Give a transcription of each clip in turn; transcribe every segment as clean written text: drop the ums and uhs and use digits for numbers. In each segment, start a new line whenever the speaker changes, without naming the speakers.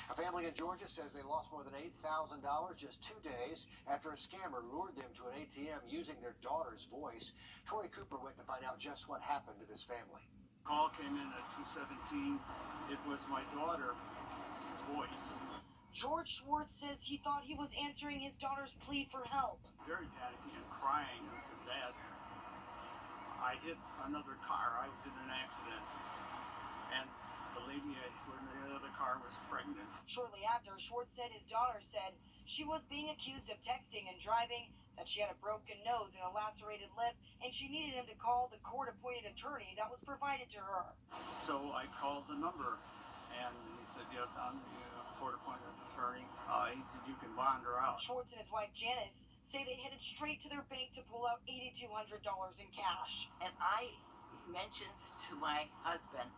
A family in Georgia says they lost more than $8,000 just 2 days after a scammer lured them to an ATM using their daughter's voice. Tori Cooper went to find out just what happened to this family.
Call came in at 2:17. It was my daughter's voice.
George Schwartz says he thought he was answering his daughter's plea for help.
Very panicky and crying and said, "Dad, I hit another car. I was in an accident." And the lady who in the other car was pregnant.
Shortly after, Schwartz said his daughter said she was being accused of texting and driving, that she had a broken nose and a lacerated lip, and she needed him to call the court-appointed attorney that was provided to her.
So I called the number, and he said, "Yes, I'm the court-appointed attorney." He said, "You can bond her out."
Schwartz and his wife Janice say they headed straight to their bank to pull out $8,200 in cash.
And I mentioned to my husband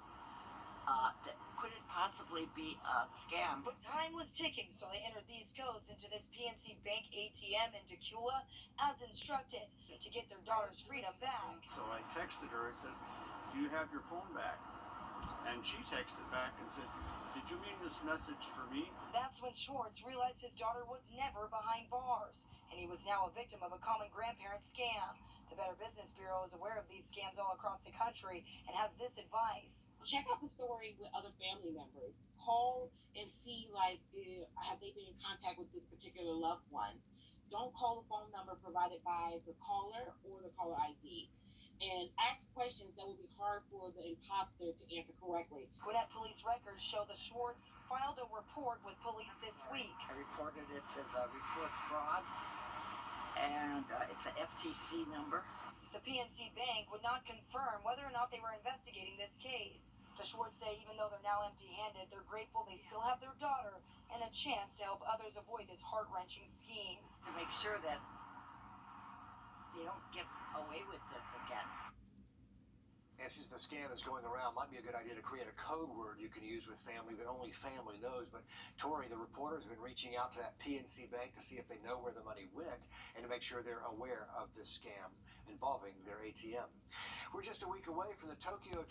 that could it possibly be a scam?
But time was ticking, so they entered these codes into this PNC Bank ATM in Decula as instructed to get their daughter's freedom back.
So I texted her. I said, "Do you have your phone back?" And she texted back and said, "Did you mean this message for me?"
That's when Schwartz realized his daughter was never behind bars, and he was now a victim of a common grandparent scam. The Better Business Bureau is aware of these scams all across the country and has this advice.
Check out the story with other family members. Call and see, like, have they been in contact with this particular loved one? Don't call the phone number provided by the caller or the caller ID. And ask questions that will be hard for the imposter to answer correctly.
Gwinnett police records show the Schwartz filed a report with police this week.
I reported it to the report fraud, and it's an FTC number.
The PNC Bank would not confirm whether or not they were investigating this case. The Schwartz say even though they're now empty-handed, they're grateful they still have their daughter and a chance to help others avoid this heart-wrenching scheme.
To make sure that they don't get away with this again.
And since the scam is going around, might be a good idea to create a code word you can use with family that only family knows. But Tori, the reporter, has been reaching out to that PNC Bank to see if they know where the money went and to make sure they're aware of this scam involving their ATM. We're just a week away from the Tokyo